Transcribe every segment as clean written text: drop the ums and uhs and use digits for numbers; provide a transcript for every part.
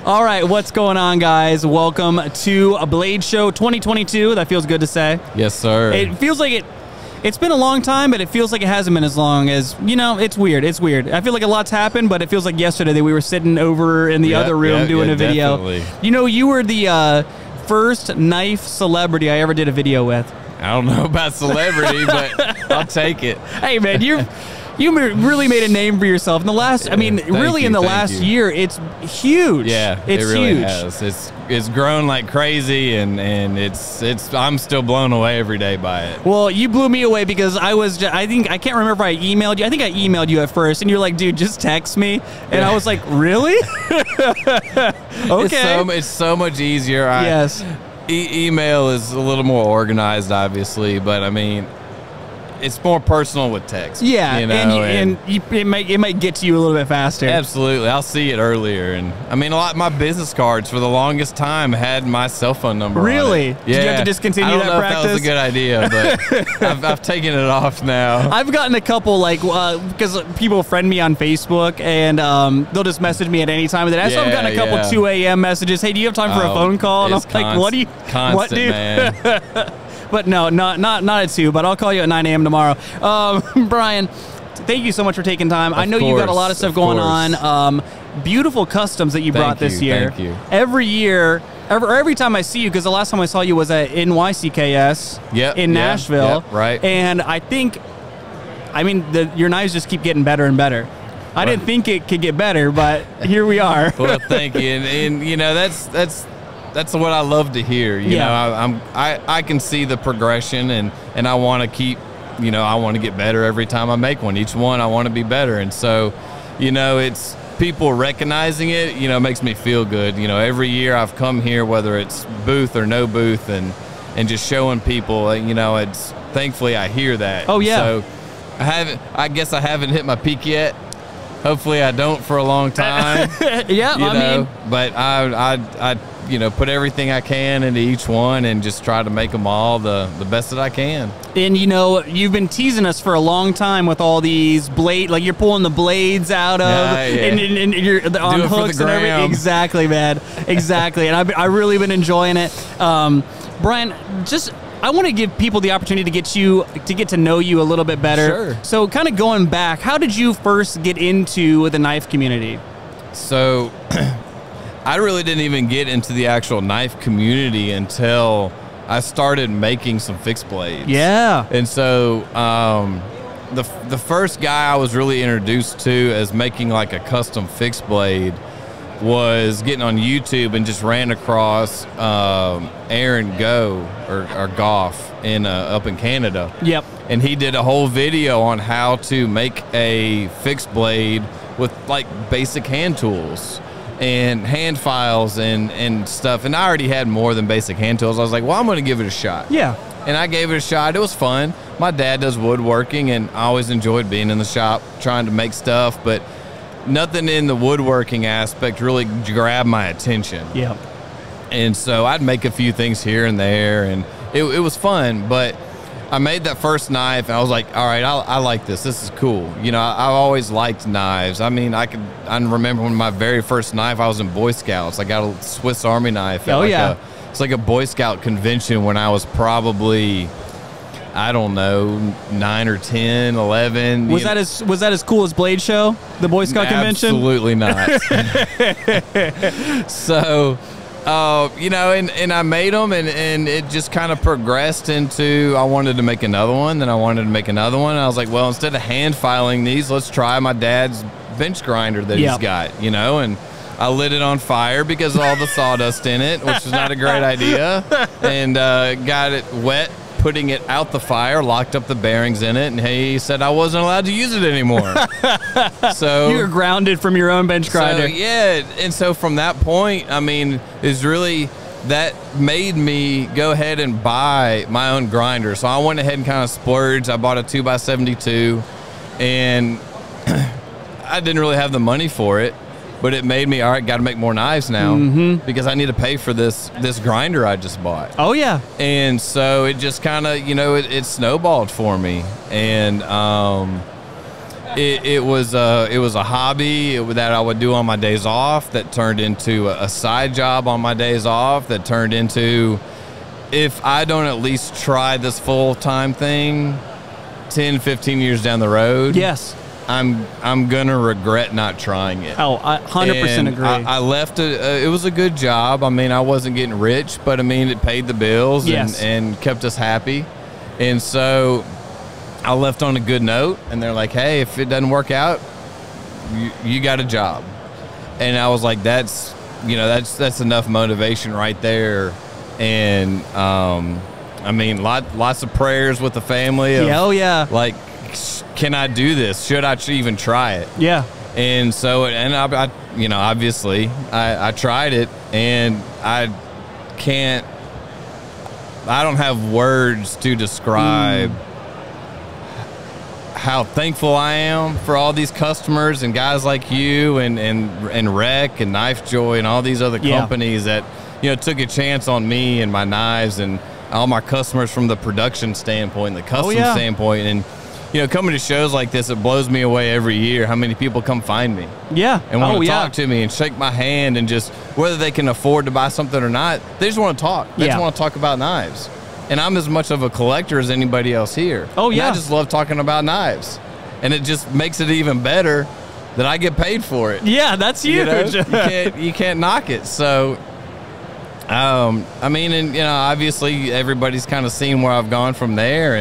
All right, what's going on, guys? Welcome to a Blade Show 2022. That feels good to say. Yes, sir. It feels like it's been a long time, but it feels like it hasn't been as long as, you know, it's weird. It's weird. I feel like a lot's happened, but it feels like yesterday that we were sitting over in the other room doing a video. Definitely. You know, you were the first knife celebrity I ever did a video with. I don't know about celebrity, but I'll take it. Hey, man, you really made a name for yourself in the last. I mean, really, in the last year, it's huge. Yeah, it's it really huge. has. It's grown like crazy, and it's I'm still blown away every day by it. Well, you blew me away because I can't remember if I emailed you. I think I emailed you at first, and you're like, dude, just text me, and I was like, really? Okay. It's so much easier. Yes. Email is a little more organized, obviously, but I mean, it's more personal with text. Yeah, you know, it might get to you a little bit faster. Absolutely, I'll see it earlier, and I mean, a lot of my business cards for the longest time had my cell phone number. Really? On it. Did you have to discontinue that practice? I don't know if that was a good idea, but I've taken it off now. I've gotten a couple, like, because people friend me on Facebook, and they'll just message me at any time of the day. So I've gotten a couple 2 a.m. messages. Hey, do you have time for a phone call? And I'm like, what do you? What, dude? Man. But no, not at 2, but I'll call you at 9 a.m. tomorrow. Brian, thank you so much for taking time. I know you've got a lot of stuff going on. Beautiful customs that you brought this year. Thank you. Every year, every time I see you, because the last time I saw you was at NYCKS in Nashville. Yep, right. And I mean, your knives just keep getting better and better. I didn't think it could get better, but here we are. Well, thank you. And you know, that's what I love to hear. You know, I can see the progression, and I want to keep, you know, I want to get better every time I make one. Each one I want to be better. And so, you know, it's people recognizing it, you know, makes me feel good. You know, every year I've come here, whether it's booth or no booth, and just showing people, you know, it's thankfully I hear that. Oh, yeah. So I guess I haven't hit my peak yet. Hopefully I don't for a long time. Yeah, you know, mean, but I you know, put everything I can into each one and just try to make them all the best that I can. And you know, you've been teasing us for a long time with all these like you're pulling the blades out of, and you're on hooks and everything. Exactly, man. Exactly. And I've really been enjoying it. Brian, I want to give people the opportunity to get to know you a little bit better. Sure. So kind of going back, how did you first get into the knife community? So I really didn't even get into the actual knife community until I started making some fixed blades. Yeah. And so the first guy I was really introduced to as making like a custom fixed blade was getting on YouTube and just ran across Aaron Go or Goff up in Canada. Yep. And he did a whole video on how to make a fixed blade with like basic hand tools and hand files and stuff. And I already had more than basic hand tools. I was like, well, I'm going to give it a shot. Yeah. And I gave it a shot. It was fun. My dad does woodworking, and I always enjoyed being in the shop trying to make stuff, but nothing in the woodworking aspect really grabbed my attention. Yeah. And so I'd make a few things here and there, and it was fun. But I made that first knife, and I was like, all right, I like this. This is cool. You know, I've always liked knives. I mean, I remember when my very first knife, I was in Boy Scouts. I got a Swiss Army knife. It's like a Boy Scout convention when I was probably, I don't know, 9 or 10, 11. Was that as cool as Blade Show, the Boy Scout convention? Absolutely not. So, you know, and I made them, and it just kind of progressed into, I wanted to make another one, then I wanted to make another one. And I was like, well, instead of hand filing these, let's try my dad's bench grinder that he's got, you know, and I lit it on fire because of all the sawdust in it, which was not a great idea, and got it wet, putting it out the fire, locked up the bearings in it, and he said I wasn't allowed to use it anymore. So you were grounded from your own bench grinder. So, yeah, and so from that point, I mean, is really that made me go ahead and buy my own grinder. So I went ahead and kind of splurged. I bought a 2x72, and I didn't really have the money for it. But it made me, all right, got to make more knives now because I need to pay for this grinder I just bought. Oh, yeah. And so it just kind of, you know, it snowballed for me. And it was a hobby that I would do on my days off, that turned into a side job on my days off, that turned into, if I don't at least try this full-time thing 10, 15 years down the road, yes, I'm gonna regret not trying it. Oh, I 100% agree. I left it was a good job. I mean, I wasn't getting rich, but I mean, it paid the bills, yes, and kept us happy. And so I left on a good note, and they're like, hey, if it doesn't work out, you got a job. And I was like, that's enough motivation right there. And I mean, lots of prayers with the family of, oh yeah, like, can I do this? Should I even try it? Yeah. And so, and I obviously I tried it, and I don't have words to describe how thankful I am for all these customers and guys like you and Rec and Knife Joy and all these other companies that, took a chance on me and my knives, and all my customers from the production standpoint, the custom standpoint. And coming to shows like this, it blows me away every year how many people come find me. Yeah. And want to talk to me and shake my hand, and just, whether they can afford to buy something or not, they just want to talk. They just want to talk about knives. And I'm as much of a collector as anybody else here. Oh, yeah. And I just love talking about knives. And it just makes it even better that I get paid for it. Yeah, that's huge. You can't knock it. So, I mean, and, obviously everybody's kind of seen where I've gone from there.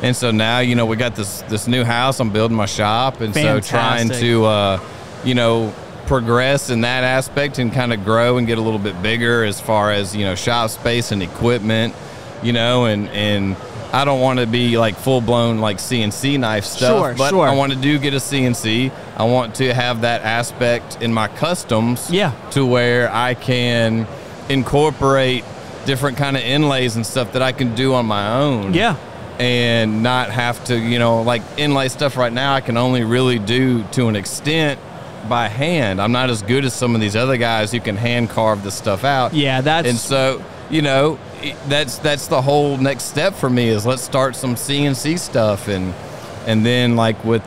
And so now, we got this new house. I'm building my shop. And Fantastic. so trying to, progress in that aspect and kind of grow and get a little bit bigger as far as, shop space and equipment, and I don't want to be like full-blown like CNC knife stuff, but I want to get a CNC. I want to have that aspect in my customs to where I can incorporate different kind of inlays and stuff that I can do on my own. Yeah. And not have to, like inlay stuff right now I can only really do to an extent by hand. I'm not as good as some of these other guys who can hand carve this stuff out. Yeah, and so, that's the whole next step for me, is let's start some CNC stuff, and then like with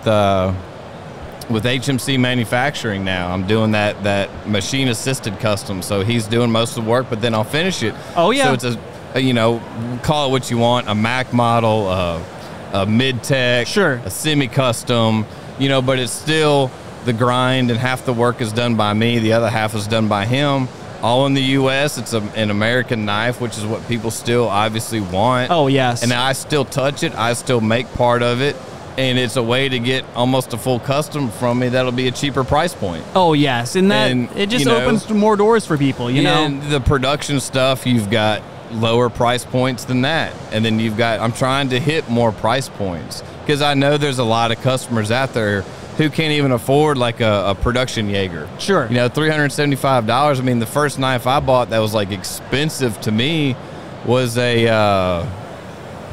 HMC manufacturing now, I'm doing that machine assisted custom. So he's doing most of the work, but then I'll finish it. Oh yeah. So it's call it what you want, a Mac model, a mid-tech, a semi-custom, but it's still the grind, and half the work is done by me, the other half is done by him. All in the U.S. It's an American knife, which is what people still obviously want. Oh, yes. And I still touch it. I still make part of it. And it's a way to get almost a full custom from me that'll be a cheaper price point. Oh, yes. And it just opens more doors for people, you know? And the production stuff, you've got lower price points than that. And then I'm trying to hit more price points, because I know there's a lot of customers out there who can't even afford like a production Jaeger. Sure. $375. I mean, the first knife I bought that was like expensive to me was like a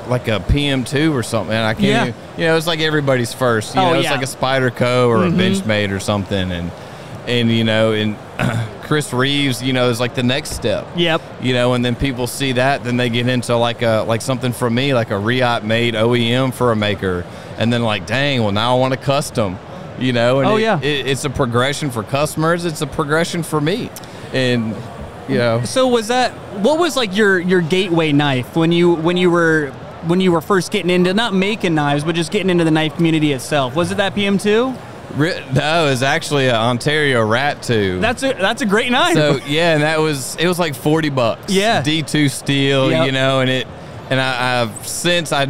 PM2 or something. And I can't even, it's like everybody's first. It's like a Spyderco or a Benchmade or something. And Chris Reeves, is like the next step. Yep. And then people see that, then they get into like something from me, like a Riot made OEM for a maker. And then like, dang, well now I want a custom. And it's a progression for customers. It's a progression for me. And, So what was like your gateway knife when you were first getting into, not making knives, but just getting into the knife community itself? Was it that PM2? No, it was actually an Ontario Rat 2. That's a great knife. So yeah, and it was like $40. Yeah. D2 steel, and I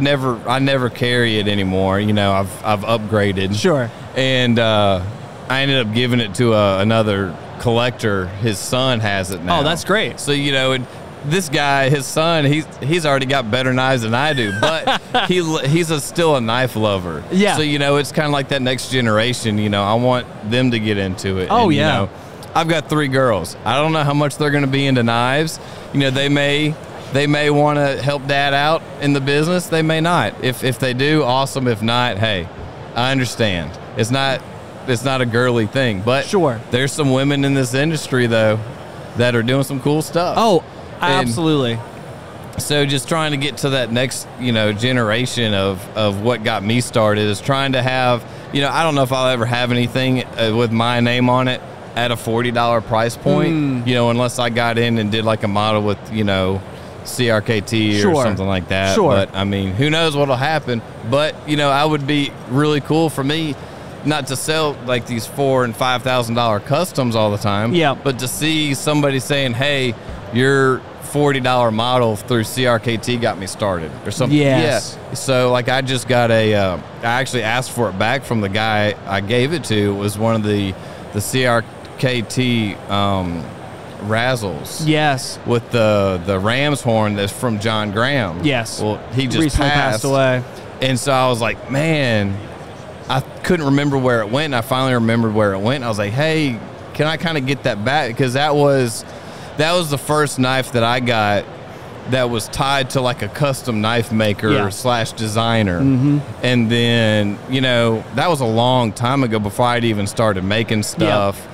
never carry it anymore. I've upgraded. Sure. And I ended up giving it to another collector. His son has it now. Oh, that's great. So and this guy, his son, he's already got better knives than I do, but he's still a knife lover. Yeah. So it's kind of like that next generation. I want them to get into it. Oh, and, I've got 3 girls. I don't know how much they're going to be into knives. They may want to help dad out in the business. They may not. If they do, awesome. If not, hey, I understand. It's not a girly thing, but sure, there's some women in this industry though that are doing some cool stuff. Oh, absolutely. So just trying to get to that next, generation of what got me started is trying to have you know, I don't know if I'll ever have anything with my name on it at a $40 price point, you know, unless I got in and did like a model with, you know, CRKT or something like that. But I mean, who knows what'll happen. But, you know, I would be really cool for me not to sell like these $4,000 and $5,000 customs all the time. Yeah. But to see somebody saying, hey, your $40 model through CRKT got me started or something. Yes. Yeah. So like I just got I actually asked for it back from the guy I gave it to. It was one of the CRKT Razzles. Yes. With the ram's horn that's from John Graham. Yes. Well, he just recently passed away. And so I was like, man, I couldn't remember where it went. And I finally remembered where it went. I was like, hey, can I kind of get that back? Because that was the first knife that I got that was tied to like a custom knife maker / designer. And then, you know, that was a long time ago before I'd even started making stuff.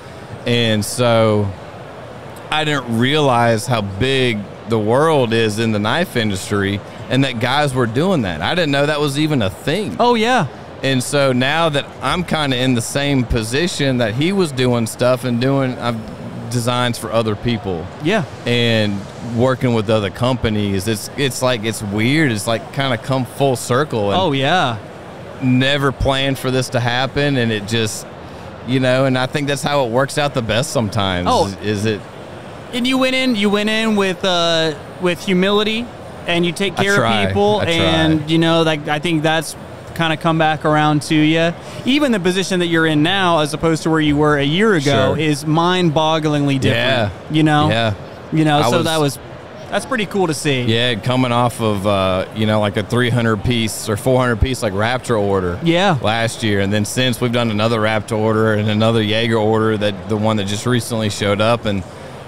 And so I didn't realize how big the world is in the knife industry and that guys were doing that. I didn't know that was even a thing. Oh, yeah. And so now that I'm kind of in the same position that he was doing stuff and doing designs for other people, and working with other companies, it's like, it's weird. It's like kind of come full circle. And never planned for this to happen, and it just, you know, and I think that's how it works out the best sometimes. Is it? And you went in with humility, and you take care of people, and you know, like I think that's kind of come back around to you. Even the position that you're in now, as opposed to where you were a year ago, is mind-bogglingly different. You know, you know. That's pretty cool to see. Yeah, coming off of you know, like a 300 piece or 400 piece like Raptor order. Last year, and then since we've done another Raptor order and another Jaeger order, that the one that just recently showed up, and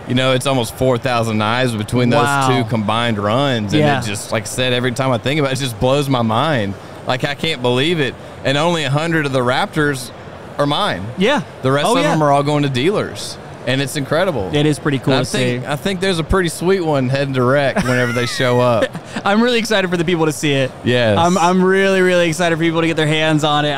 you know, it's almost 4,000 knives between those two combined runs, and it just, like I said, every time I think about it, it just blows my mind. Like, I can't believe it. And only 100 of the Raptors are mine. Yeah. The rest of them are all going to dealers. And it's incredible. It is pretty cool to see. I think there's a pretty sweet one heading to rec whenever they show up. I'm really excited for the people to see it. Yes. I'm really, really excited for people to get their hands on it.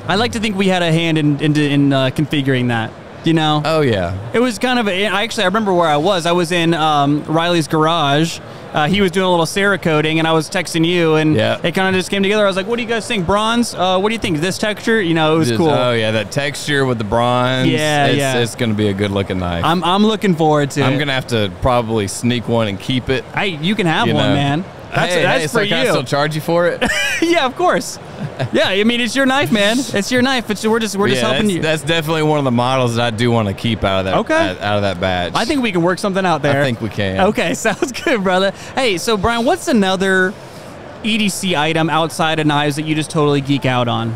I like to think we had a hand in configuring that. You know? Oh, yeah. It was kind of I remember where I was. I was in Riley's garage. He was doing a little Cerakoting, and I was texting you, and it kind of just came together. I was like, what do you guys think? Bronze? What do you think? This texture? You know, it was cool. Oh, yeah, that texture with the bronze. It's going to be a good-looking knife. I'm looking forward to it. I'm going to have to probably sneak one and keep it. Hey, you can have one, man. That's for you. Can I still charge you for it? Yeah, of course. Yeah, I mean, it's your knife, man. It's your knife. We're just helping you. That's definitely one of the models that I do want to keep out of that. Out of that batch. I think we can work something out there. I think we can. Okay, sounds good, brother. Hey, so Brian, what's another EDC item outside of knives that you just totally geek out on?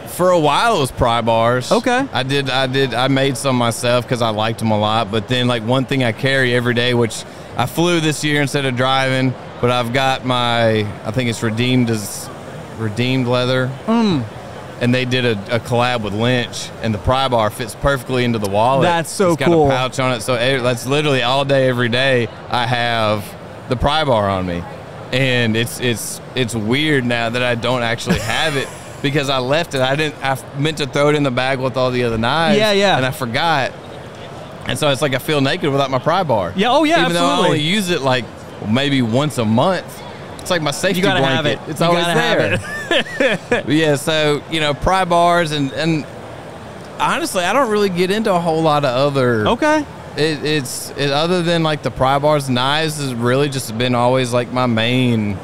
For a while, it was pry bars. Okay. I made some myself because I liked them a lot. But then, like, one thing I carry every day, which I flew this year instead of driving, but I've got my, I think it's Redeemed leather. And they did a collab with Lynch, and the pry bar fits perfectly into the wallet. That's so cool. It's got a pouch on it, so that's literally all day, every day. I have the pry bar on me, and it's weird now that I don't actually have it because I left it. I meant to throw it in the bag with all the other knives. And I forgot. And so it's like I feel naked without my pry bar. Yeah, oh yeah, even though I only use it like maybe once a month. It's like my safety blanket. Have it. It's always there. Yeah, so, you know, pry bars and honestly, I don't really get into a whole lot of other. Okay. It's other than like the pry bars, knives has really just been always like my main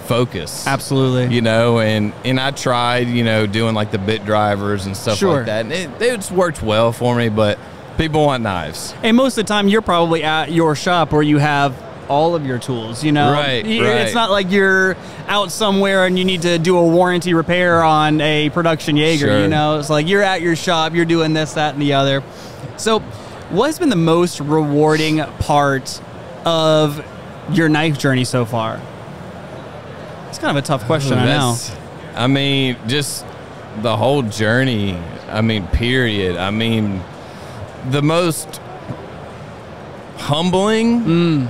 focus. Absolutely. You know, and I tried, you know, doing like the bit drivers and stuff like that. And it's worked well for me, but people want knives. And most of the time you're probably at your shop where you have all of your tools, you know? Right. It's not like you're out somewhere and you need to do a warranty repair on a production Jaeger, you know? It's like you're at your shop, you're doing this, that, and the other. So what's been the most rewarding part of your knife journey so far? It's kind of a tough question, I know. I mean, just the whole journey, I mean, period. I mean, the most humbling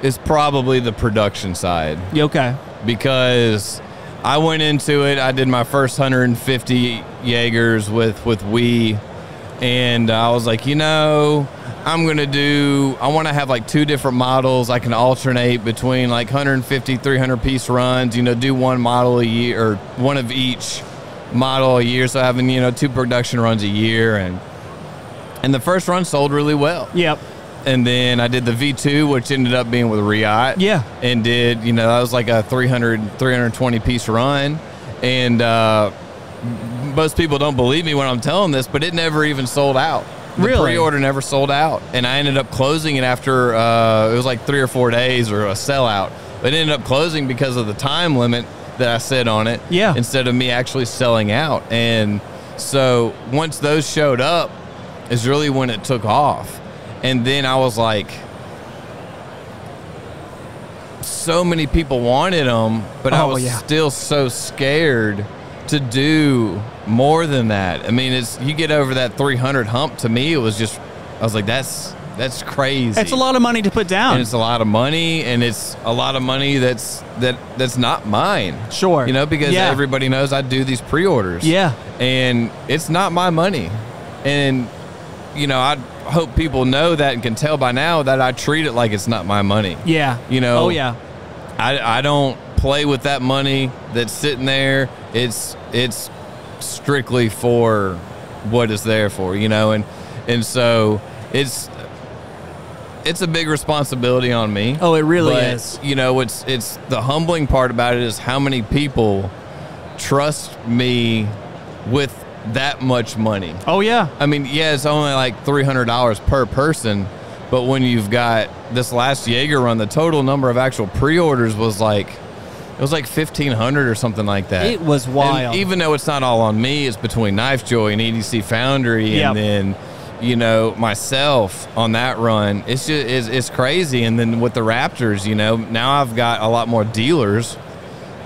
is probably the production side. Okay. Because I went into it. I did my first 150 Jaegers with Wee, and I was like, I want to have like 2 different models. I can alternate between like 150, 300 piece runs, do one model a year or one of each model a year. So having, 2 production runs a year. And the first run sold really well. Yep. And then I did the V2, which ended up being with Riot. Yeah. And did, that was like a 320 piece run. And most people don't believe me when I'm telling this, but it never even sold out. The pre-order never sold out, and I ended up closing it after it was like 3 or 4 days or a sellout. But it ended up closing because of the time limit that I set on it. Yeah. Instead of me actually selling out, and so once those showed up, is really when it took off. And then I was like, so many people wanted them, but I was still so scared to do more than that. I mean, you get over that 300 hump. To me, it was just, I was like, that's crazy. It's a lot of money to put down. And it's a lot of money, and it's a lot of money that's not mine. Sure. Because everybody knows I do these pre-orders. Yeah. And it's not my money. And, I hope people know that and can tell by now that I treat it like it's not my money. Yeah. Oh, yeah. I don't play with that money that's sitting there. It's strictly for what it's there for, and so it's a big responsibility on me. Oh, it really is. It's the humbling part about it is how many people trust me with that much money. Oh yeah. I mean, it's only like $300 per person, but when you've got this last Jaeger run, the total number of actual pre-orders was like, it was like 1,500 or something like that. It was wild. And even though it's not all on me, it's between Knife Joy and EDC Foundry, and then, myself on that run. It's just it's crazy. And then with the Raptors, now I've got a lot more dealers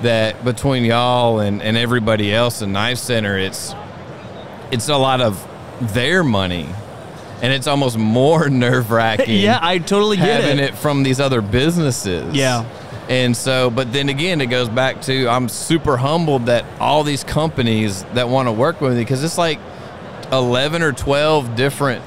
that between y'all and everybody else in Knife Center, it's a lot of their money. And it's almost more nerve-wracking. Yeah, I totally get having it from these other businesses. Yeah. And so, but then again, it goes back to, I'm super humbled that all these companies that want to work with me, because it's like 11 or 12 different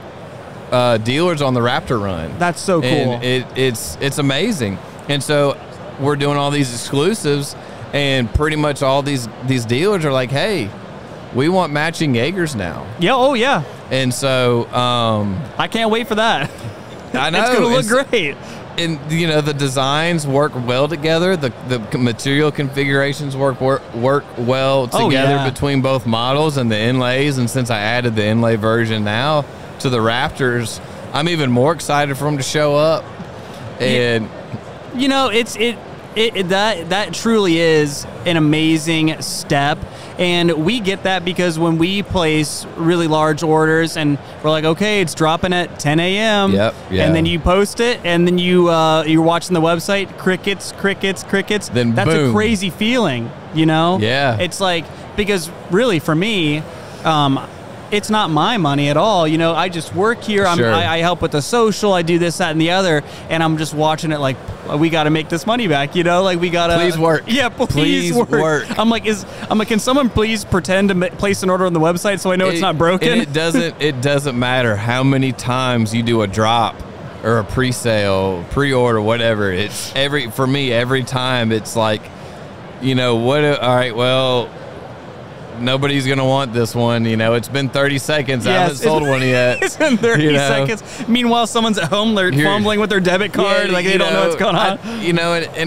dealers on the Raptor run. That's so cool. And it's amazing. And so we're doing all these exclusives, and pretty much all these dealers are like, hey, we want matching Jaegers now. Yeah, oh yeah. And so I can't wait for that. I know. It's going to look great. And the designs work well together. The material configurations work well together between both models and the inlays. And since I added the inlay version now to the Raptors, I'm even more excited for them to show up. And that truly is an amazing step. And we get that because when we place really large orders and we're like, okay, it's dropping at 10 a.m. Yep, yeah. And then you post it, and then you're watching the website, crickets. Then that's boom. a crazy feeling, Yeah. It's like, because really for me, it's not my money at all. I just work here. Sure. I help with the social. I do this, that, and the other, and I'm just watching it like, we got to make this money back. Like we got to. Please work. Yeah, please work. I'm like, can someone please pretend to place an order on the website so I know it's not broken? And it doesn't matter how many times you do a drop or a pre-sale, pre-order, whatever. For me, every time it's like, all right, well, nobody's going to want this one. It's been 30 seconds. I haven't sold one yet. It's been 30 seconds. Meanwhile, someone's at home, they're fumbling with their debit card. They don't know what's going on.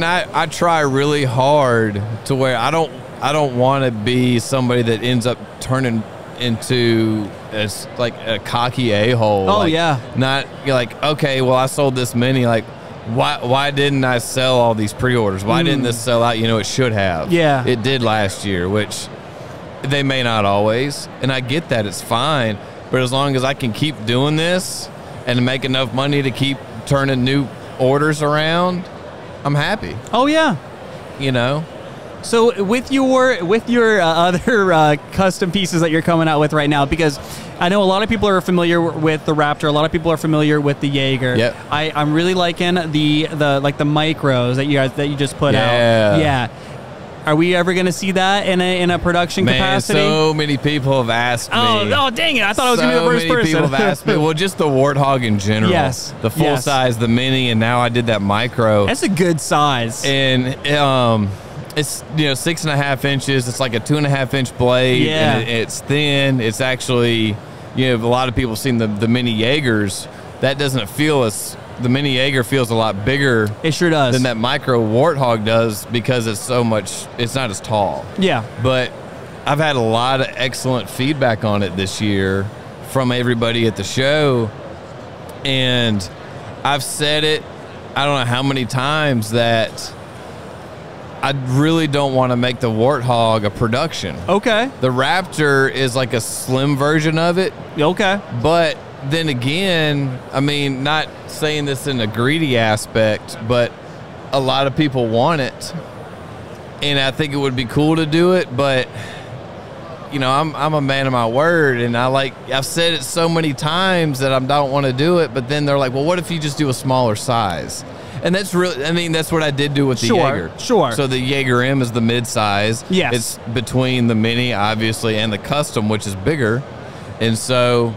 I try really hard to where I don't want to be somebody that ends up turning into like a cocky a-hole. Oh, like, yeah. Not like, okay, well, I sold this many. Like, why didn't I sell all these pre-orders? Why didn't this sell out? It should have. Yeah. It did last year, which they may not always, and I get that. It's fine, but as long as I can keep doing this and make enough money to keep turning new orders around, I'm happy. Oh yeah. So with your other custom pieces that you're coming out with right now, because I know a lot of people are familiar with the Raptor, a lot of people are familiar with the Jaeger. Yep. I'm really liking the micros that you just put out. Yeah. Are we ever going to see that in a production capacity? So many people have asked me. Oh, dang it. I thought I was going to be the first person. So many people have asked me. Well, just the Warthog in general. Yes. The full size, the mini, and now I did that micro. That's a good size. And it's 6.5 inches. It's like a 2.5-inch blade. Yeah. And it's thin. It's actually, a lot of people have seen the mini Jaegers. That doesn't feel as... The mini Jaeger feels a lot bigger. It sure does. Than that micro Warthog does because it's not as tall. Yeah. But I've had a lot of excellent feedback on it this year from everybody at the show. And I've said it, I don't know how many times, that I really don't want to make the Warthog a production. Okay. The Raptor is like a slim version of it. Okay. But then again, I mean, not saying this in a greedy aspect, but a lot of people want it, and I think it would be cool to do it. But I'm a man of my word, and I've said it so many times that I don't want to do it. But then they're like, "Well, what if you just do a smaller size?" And that's what I did do with the Jaeger. Sure. So the Jaeger M is the mid-size. Yes. It's between the mini, obviously, and the custom, which is bigger, and so.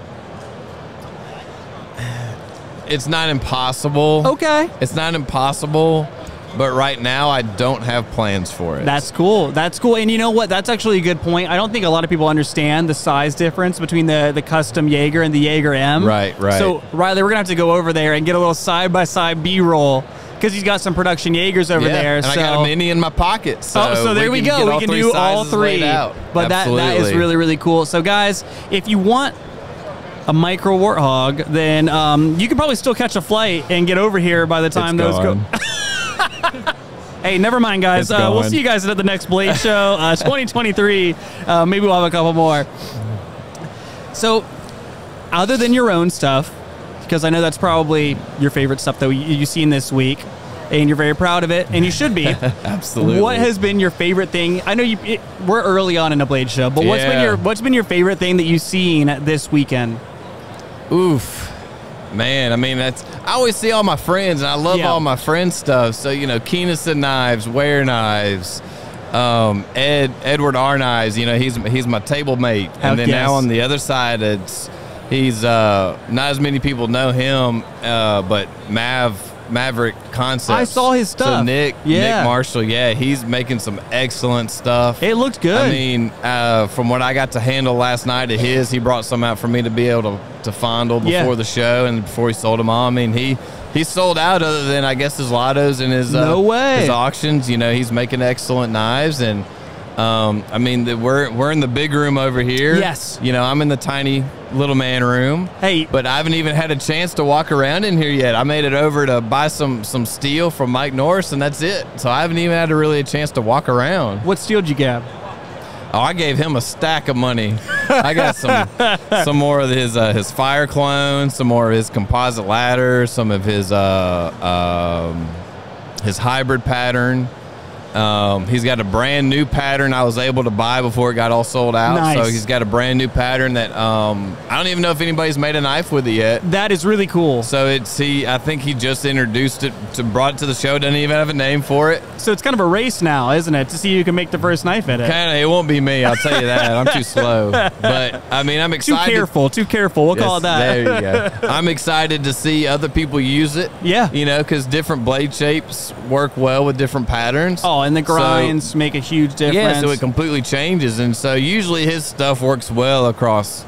It's not impossible. Okay. It's not impossible, but right now I don't have plans for it. That's cool. That's cool. And you know what? That's actually a good point. I don't think a lot of people understand the size difference between the custom Jaeger and the Jaeger M. Right. So, Riley, we're going to have to go over there and get a little side-by-side B-roll because he's got some production Jaegers over there. And I got a mini in my pocket. So there we go. We can do all three. But that is really, really cool. So, guys, if you want a micro Warthog, then you can probably still catch a flight and get over here by the time those go. Hey, never mind, guys. We'll see you guys at the next Blade Show 2023. Maybe we'll have a couple more. So, other than your own stuff, because I know that's probably your favorite stuff that you've seen this week, and you're very proud of it, and you should be. Absolutely. What has been your favorite thing? I know we're early on in a Blade Show, but what's been your favorite thing that you've seen this weekend? Oof, man. I mean, I always see all my friends, and I love all my friends' stuff. So, Keennison Knives, Ware Knives, Edward R. Knives, he's my table mate. And then now on the other side, he's not as many people know him, but Maverick Concepts. I saw his stuff. So Nick Marshall, he's making some excellent stuff. It looked good. I mean, from what I got to handle last night of his, he brought some out for me to be able to fondle before the show and before he sold them all. I mean, he sold out other than, I guess, his lottos and his his auctions. He's making excellent knives, and I mean, we're in the big room over here. Yes. I'm in the tiny little man room. Hey. But I haven't even had a chance to walk around in here yet. I made it over to buy some steel from Mike Norris, and that's it. So I haven't even had a chance to walk around. What steel did you get? Oh, I gave him a stack of money. I got some more of his fire clones, some more of his composite ladders, some of his hybrid pattern. He's got a brand new pattern I was able to buy before it got all sold out. Nice. So he's got a brand new pattern that I don't even know if anybody's made a knife with it yet. That is really cool. So I think he just introduced it, brought it to the show. Doesn't even have a name for it. So it's kind of a race now, isn't it, to see who can make the first knife at it? Kind of. It won't be me, I'll tell you that. I'm too slow. But I mean, I'm excited. Too careful. We'll call it that. There you go. I'm excited to see other people use it. Yeah. Because different blade shapes work well with different patterns. Oh, and the grinds make a huge difference. Yeah, so it completely changes. And so usually his stuff works well across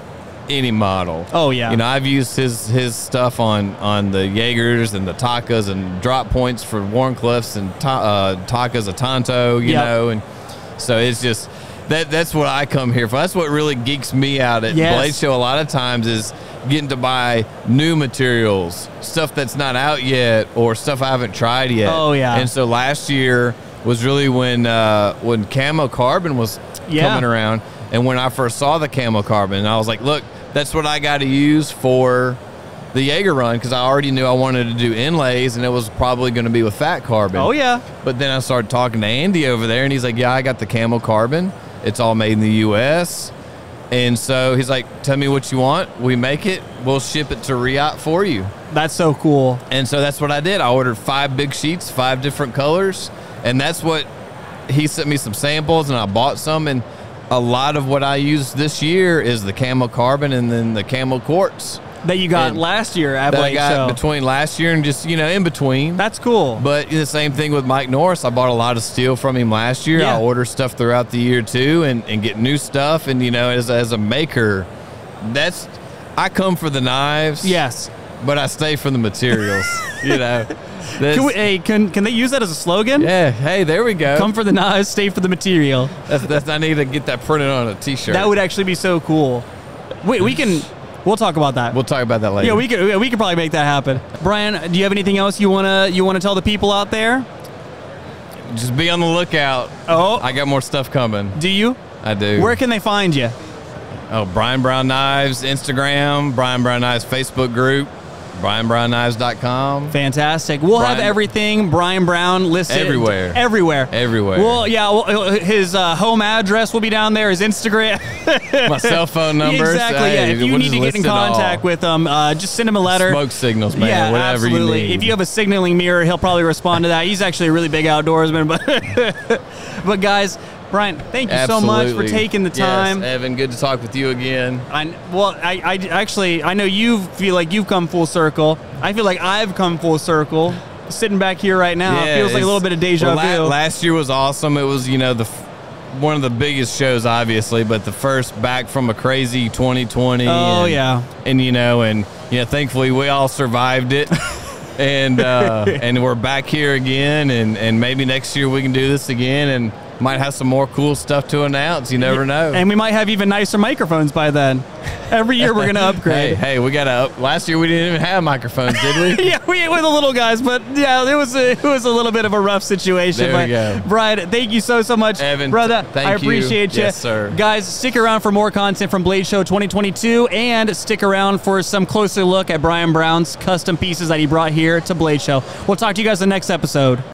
any model. Oh, yeah. I've used his stuff on the Jaegers and the Takas and drop points for Warncliffs and Takas a Tonto, you know. And so it's just, that's what I come here for. That's what really geeks me out at Blade Show a lot of times is getting to buy new materials, stuff that's not out yet or stuff I haven't tried yet. Oh, yeah. And so last year was really when camo carbon was coming around, and when I first saw the camo carbon, I was like, look, that's what I got to use for the Jaeger run, because I already knew I wanted to do inlays, and it was probably going to be with fat carbon. Oh, yeah. But then I started talking to Andy over there, and he's like, yeah, I got the camo carbon. It's all made in the U.S., and so he's like, tell me what you want. We make it. We'll ship it to Riot for you. That's so cool. And so that's what I did. I ordered 5 big sheets, 5 different colors, and that's what he sent me some samples, and I bought some, and a lot of what I used this year is the Camo Carbon and then the Camo Quartz. That you got last year at Blade Show. Between last year and just, in between. That's cool. But the same thing with Mike Norris. I bought a lot of steel from him last year. Yeah. I order stuff throughout the year too, and get new stuff. And, as a maker, I come for the knives. Yes. But I stay for the materials, Can they use that as a slogan? Yeah. Hey, there we go. Come for the knives, stay for the material. I need to get that printed on a T-shirt. That would actually be so cool. We'll talk about that. We'll talk about that later. Yeah, we could probably make that happen. Brian, do you have anything else you wanna tell the people out there? Just be on the lookout. Oh, I got more stuff coming. Do you? I do. Where can they find you? Oh, Brian Brown Knives, Instagram, Brian Brown Knives Facebook group, BrianBrownKnives.com. Fantastic. We'll have everything Brian Brown listed everywhere. Well, yeah, his home address will be down there. His Instagram, my cell phone number. Exactly. Yeah. If you need to get in contact with him, just send him a letter. Smoke signals, man. Yeah, whatever absolutely. you need. If you have a signaling mirror, he'll probably respond to that. He's actually a really big outdoorsman, but guys. Brian, thank you so much for taking the time. Yes, Evan, good to talk with you again. I know you feel like you've come full circle. I feel like I've come full circle. Sitting back here right now, it feels like a little bit of deja vu. Last year was awesome. It was, one of the biggest shows, obviously, but the first back from a crazy 2020. Oh, yeah. And thankfully we all survived it. and we're back here again, and maybe next year we can do this again, and might have some more cool stuff to announce. You never know. And we might have even nicer microphones by then. Every year we're going to upgrade. Hey, we got to last year we didn't even have microphones, did we? Yeah, we were the little guys, but yeah, it was a little bit of a rough situation. There we go. Brian, thank you so much. Evan, brother, thank I appreciate you. Yes, sir. Guys, stick around for more content from Blade Show 2022, and stick around for some closer look at Brian Brown's custom pieces that he brought here to Blade Show. We'll talk to you guys in the next episode.